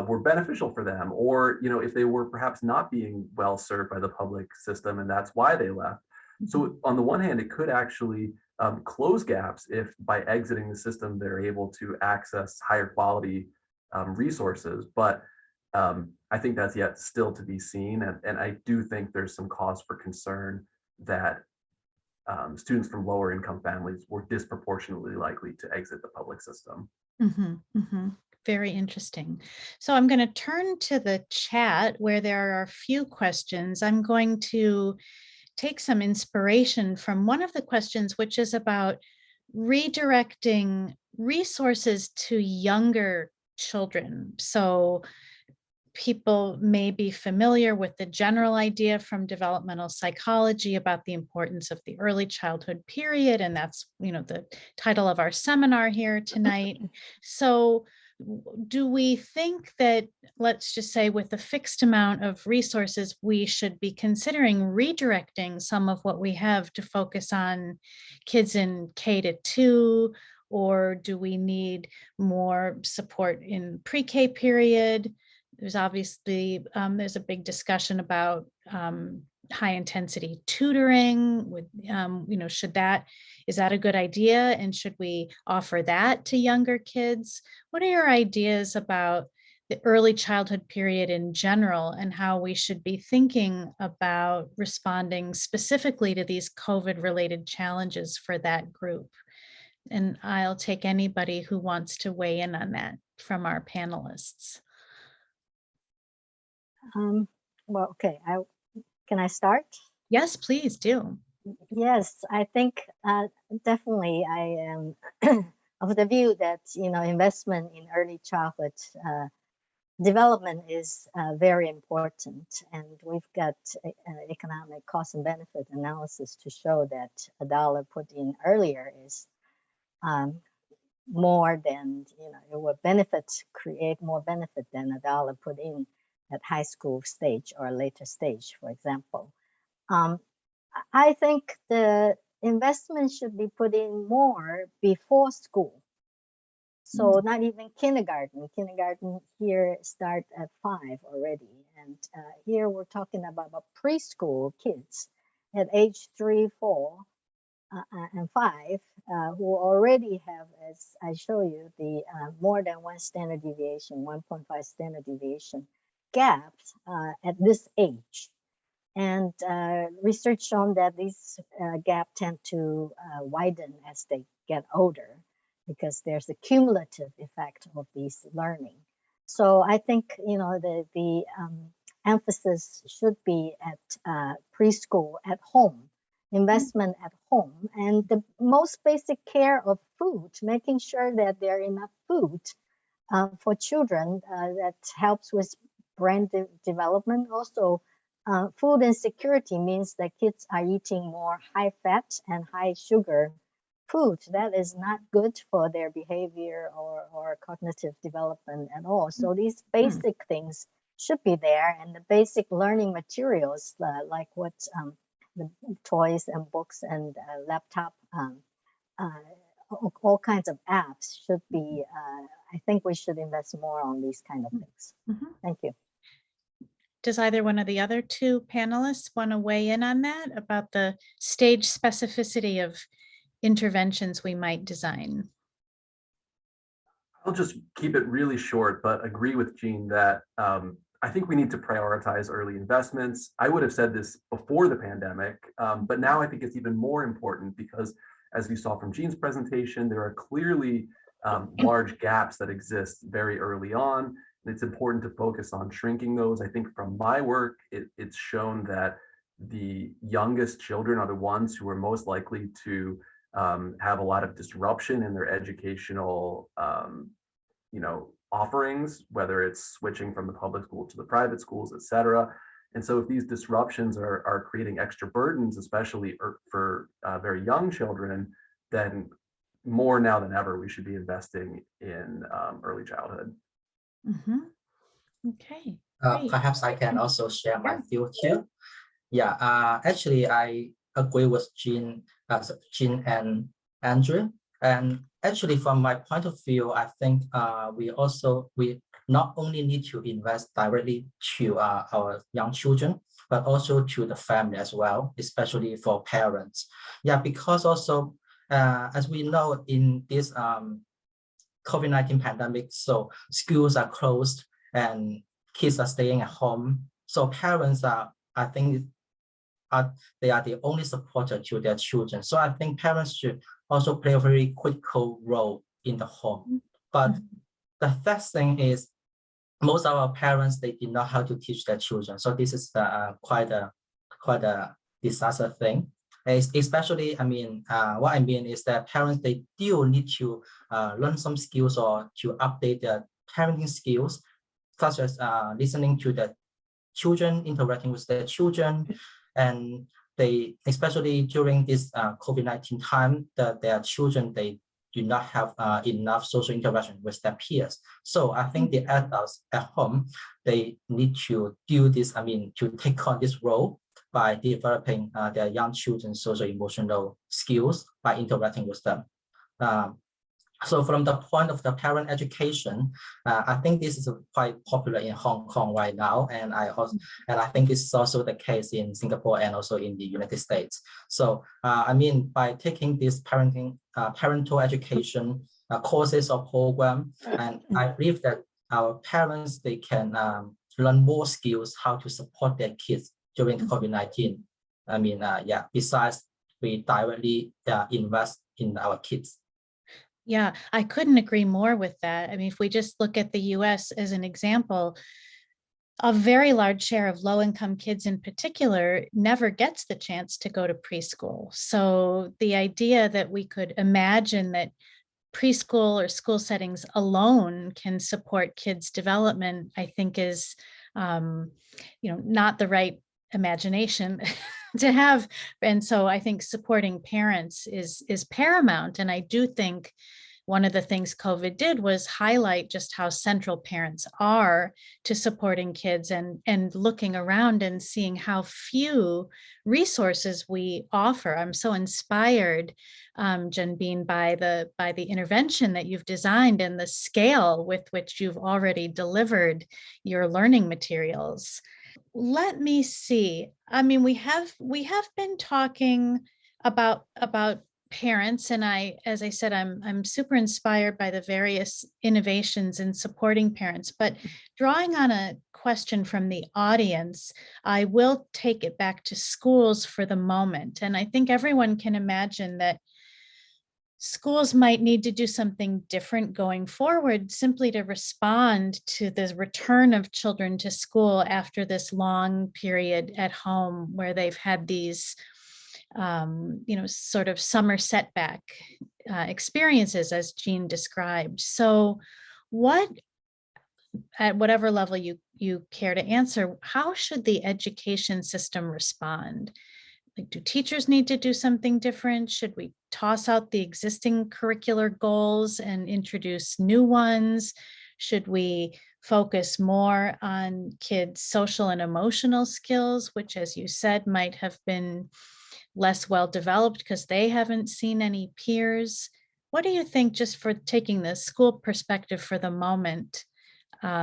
were beneficial for them, or if they were perhaps not being well served by the public system and that's why they left. So on the one hand, it could actually close gaps if by exiting the system they're able to access higher quality resources, but I think that's yet still to be seen, and I do think there's some cause for concern that students from lower income families were disproportionately likely to exit the public system. Very interesting. So I'm going to turn to the chat where there are a few questions. I'm going to take some inspiration from one of the questions, which is about redirecting resources to younger children. So people may be familiar with the general idea from developmental psychology about the importance of the early childhood period, and that's the title of our seminar here tonight. So do we think that, let's just say, with a fixed amount of resources, we should be considering redirecting some of what we have to focus on kids in K-2, or do we need more support in pre-K period? There's obviously, there's a big discussion about high intensity tutoring with, is that a good idea? And should we offer that to younger kids? What are your ideas about the early childhood period in general and how we should be thinking about responding specifically to these COVID related challenges for that group? And I'll take anybody who wants to weigh in on that from our panelists. Well, okay, can I start? Yes, please do. Yes, I think definitely I am of the view that investment in early childhood development is very important, and we've got economic cost and benefit analysis to show that $1 put in earlier is more than it will create more benefit than $1 put in at high school stage or later stage, for example. I think the investment should be put in more before school. So not even kindergarten. Kindergarten here start at 5 already. And here we're talking about preschool kids at age 3, 4, and 5 who already have, as I show you, the more than 1 standard deviation, 1.5 standard deviation gaps at this age. And research shown that these gaps tend to widen as they get older, because there's a cumulative effect of these learning. So I think the emphasis should be at preschool, at home, investment at home, and the most basic care of food, making sure that there are enough food for children that helps with brain development. Also, food insecurity means that kids are eating more high fat and high sugar food. That is not good for their behavior or cognitive development at all. So these basic things should be there, and the basic learning materials like what the toys and books and laptop, all kinds of apps should be, I think we should invest more on these kind of things. Thank you. Does either one of the other two panelists want to weigh in on that about the stage specificity of interventions we might design? I'll just keep it really short, but agree with Jean that I think we need to prioritize early investments. I would have said this before the pandemic, but now I think it's even more important because, as we saw from Jean's presentation, there are clearly large gaps that exist very early on. And it's important to focus on shrinking those. I think from my work, it's shown that the youngest children are the ones who are most likely to have a lot of disruption in their educational offerings, whether it's switching from the public school to the private schools, et cetera. And so if these disruptions are creating extra burdens, especially for very young children, then more now than ever, we should be investing in early childhood. Okay. Perhaps I can also share my view here. Yeah, actually, I agree with Jean and Andrew. And actually, from my point of view, I think we not only need to invest directly to our young children, but also to the family as well, especially for parents. Yeah, because also, as we know, in this COVID-19 pandemic, so schools are closed and kids are staying at home. So parents are, I think, they are the only supporter to their children. So I think parents should also play a very critical role in the home. But the first thing is, most of our parents, they did not know how to teach their children. So this is quite a disaster thing. Especially, what I mean is that parents, they still need to learn some skills or to update their parenting skills, such as listening to the children, interacting with their children, and they, especially during this COVID-19 time, that their children, they do not have enough social interaction with their peers. So I think the adults at home, they need to do this, to take on this role by developing their young children's social emotional skills by interacting with them. So from the point of the parent education, I think this is quite popular in Hong Kong right now, and I think this is also the case in Singapore and also in the United States. So by taking this parental education courses or program, and I believe that our parents, they can learn more skills how to support their kids during COVID-19. Besides we directly invest in our kids. Yeah, I couldn't agree more with that. If we just look at the US as an example, a very large share of low-income kids in particular never gets the chance to go to preschool. So the idea that we could imagine that preschool or school settings alone can support kids' development, I think is, not the right imagination to have. And so I think supporting parents is paramount. And I do think one of the things COVID did was highlight just how central parents are to supporting kids, and looking around and seeing how few resources we offer. I'm so inspired, Jianbin, by the intervention that you've designed and the scale with which you've already delivered your learning materials. Let me see. We have been talking about parents, and as I said, I'm super inspired by the various innovations in supporting parents. But drawing on a question from the audience, I will take it back to schools for the moment. And I think everyone can imagine that schools might need to do something different going forward simply to respond to the return of children to school after this long period at home where they've had these, sort of summer setback experiences, as Jean described. So what, at whatever level you care to answer, how should the education system respond? Like, do teachers need to do something different? Should we toss out the existing curricular goals and introduce new ones? Should we focus more on kids' social and emotional skills, which, as you said, might have been less well developed because they haven't seen any peers? What do you think, just for taking the school perspective for the moment,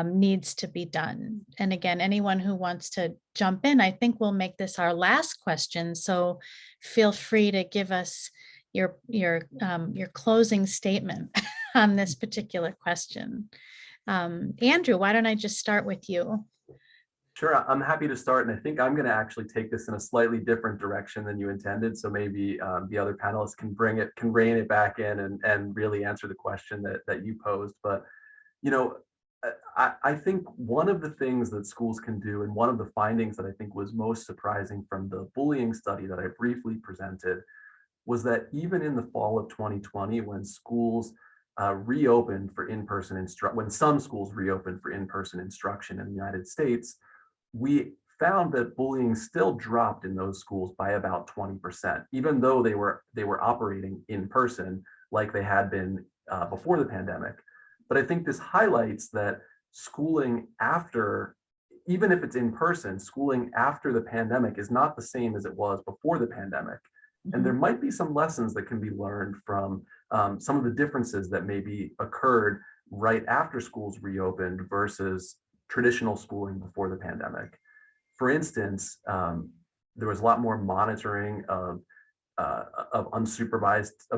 needs to be done? And again, anyone who wants to jump in, I think we'll make this our last question. So feel free to give us your closing statement on this particular question. Andrew, why don't I just start with you? Sure, I'm happy to start, and I think I'm going to actually take this in a slightly different direction than you intended. So maybe the other panelists can rein it back in and really answer the question that you posed. But I think one of the things that schools can do, and one of the findings that I think was most surprising from the bullying study that I briefly presented, was that even in the fall of 2020, when schools reopened for in-person instruction, when some schools reopened for in-person instruction in the United States, we found that bullying still dropped in those schools by about 20%, even though they were operating in person like they had been before the pandemic. But I think this highlights that schooling after, even if it's in person, schooling after the pandemic is not the same as it was before the pandemic. And there might be some lessons that can be learned from some of the differences that maybe occurred right after schools reopened versus traditional schooling before the pandemic. For instance, there was a lot more monitoring of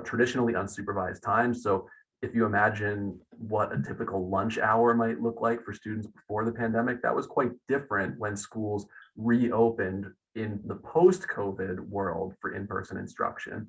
traditionally unsupervised time. So if you imagine what a typical lunch hour might look like for students before the pandemic, that was quite different when schools reopened in the post-COVID world for in-person instruction.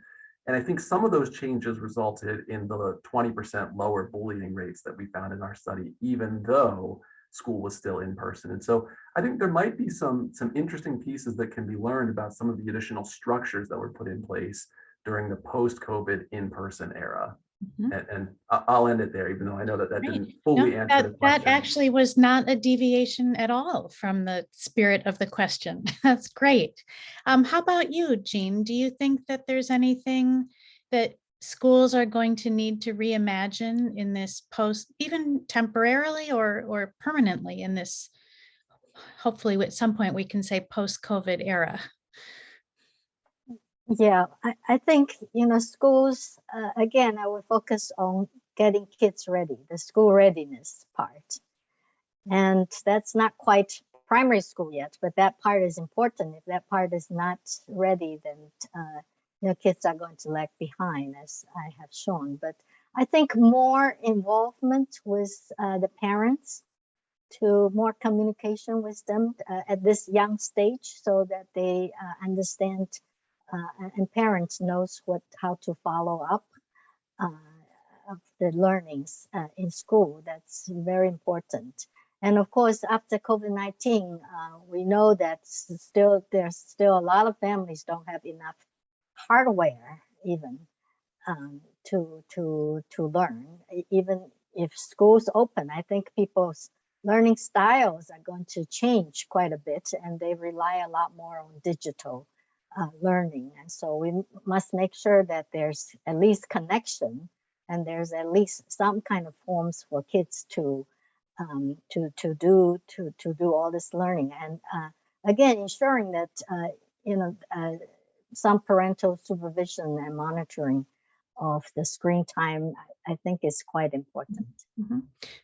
And I think some of those changes resulted in the 20% lower bullying rates that we found in our study, even though school was still in person. And so I think there might be some interesting pieces that can be learned about some of the additional structures that were put in place during the post-COVID in-person era. And I'll end it there, even though I know that didn't fully answer the question. That actually was not a deviation at all from the spirit of the question. That's great. How about you, Jean? Do you think that there's anything that schools are going to need to reimagine in this post, even temporarily or permanently in this, hopefully at some point we can say post-COVID era? Yeah, I think, schools, again, I would focus on getting kids ready, the school readiness part. And that's not quite primary school yet, but that part is important. If that part is not ready, then kids are going to lag behind, as I have shown. But I think more involvement with the parents, to more communication with them at this young stage, so that they understand and parents knows how to follow up of the learnings in school. That's very important. And of course, after COVID-19, we know that there's still a lot of families don't have enough hardware even to learn. Even if schools open, I think people's learning styles are going to change quite a bit, and they rely a lot more on digital learning. And so we must make sure that there's at least connection, and there's at least some kind of forms for kids to do all this learning. And again, ensuring that some parental supervision and monitoring of the screen time, I think, is quite important.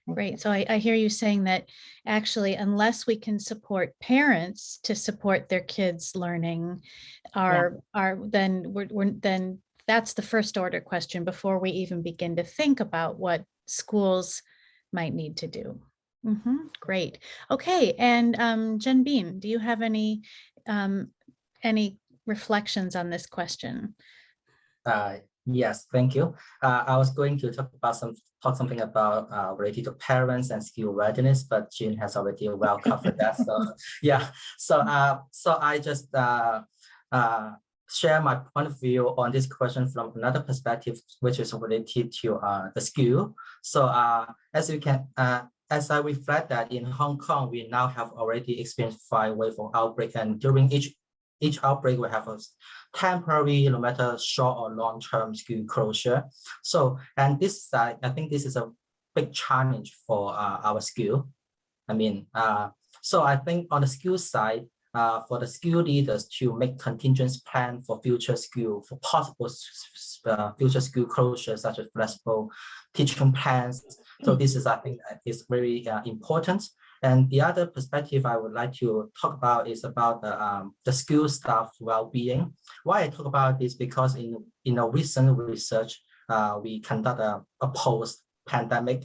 Great. So I hear you saying that actually, unless we can support parents to support their kids' learning, then that's the first order question before we even begin to think about what schools might need to do. Great. Okay. And Jianbin, do you have any reflections on this question? Yes, thank you. I was going to talk something about related to parents and skill readiness, but Jean has already well covered that. So yeah, so I just share my point of view on this question from another perspective, which is related to the skill. So as you can, as I reflect that in Hong Kong, we now have already experienced 5 waves of outbreak, and during each outbreak, we have a temporary, no matter short or long-term school closure. So, and this, I think this is a big challenge for our school. I mean, so I think on the school side, for the school leaders to make contingency plan for future school, for possible future school closures, such as flexible teaching plans. So this is, I think, is very important. And the other perspective I would like to talk about is about the school staff well-being. Why I talk about this, because in a recent research, we conduct a post-pandemic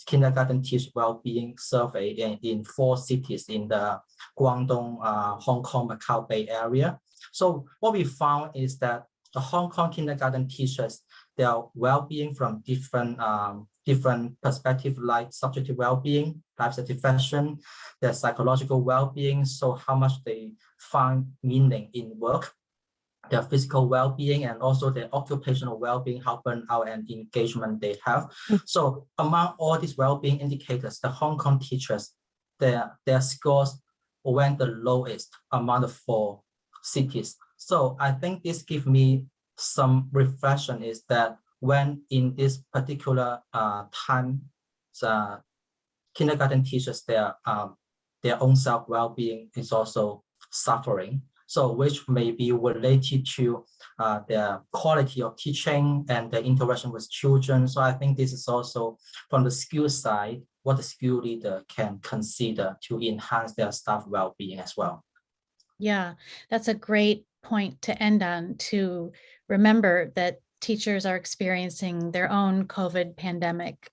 kindergarten teacher well-being survey in 4 cities in the Guangdong, Hong Kong, Macau Bay Area. So what we found is that the Hong Kong kindergarten teachers, their well-being from different perspectives, like subjective well-being, life satisfaction, their psychological well-being, so how much they find meaning in work, their physical well-being, and also their occupational well-being, how burnout and engagement they have. So among all these well-being indicators, the Hong Kong teachers, their scores went the lowest among the 4 cities. So I think this gives me some reflection, is that when in this particular time, kindergarten teachers, their own self well-being is also suffering. So which may be related to their quality of teaching and the interaction with children. So I think this is also from the skill side, what the school leader can consider to enhance their staff well-being as well. Yeah, that's a great point to end on, to remember that teachers are experiencing their own COVID pandemic,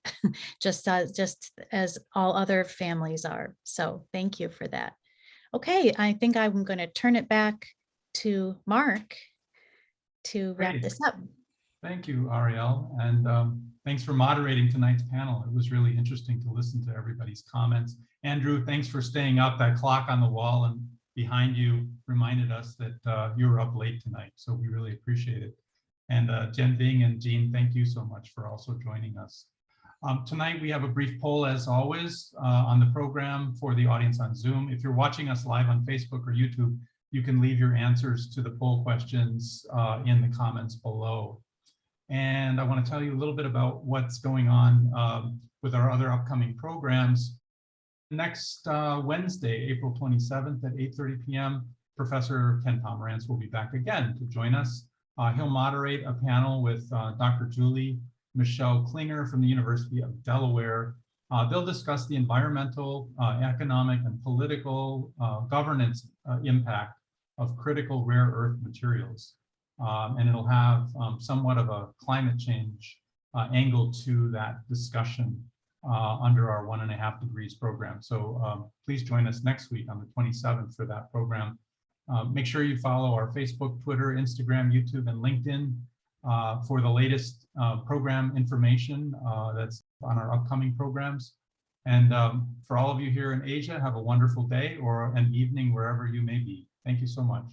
just as all other families are. So thank you for that. Okay, I think I'm going to turn it back to Mark to wrap Great. this up. Thank you, Ariel, and thanks for moderating tonight's panel. It was really interesting to listen to everybody's comments. Andrew, thanks for staying up. That clock on the wall and behind you reminded us that you were up late tonight, so we really appreciate it. And Jianbin and Jean, thank you so much for also joining us. Tonight we have a brief poll, as always, on the program for the audience on Zoom. If you're watching us live on Facebook or YouTube, you can leave your answers to the poll questions in the comments below. And I want to tell you a little bit about what's going on with our other upcoming programs. Next Wednesday, April 27th at 8:30 p.m., Professor Ken Pomerantz will be back again to join us. He'll moderate a panel with Dr. Julie Michelle Klinger from the University of Delaware. They'll discuss the environmental, economic, and political governance impact of critical rare earth materials. And it'll have somewhat of a climate change angle to that discussion under our 1.5 degrees program. So please join us next week on the 27th for that program. Make sure you follow our Facebook, Twitter, Instagram, YouTube, and LinkedIn for the latest program information that's on our upcoming programs. And for all of you here in Asia, have a wonderful day or an evening wherever you may be. Thank you so much.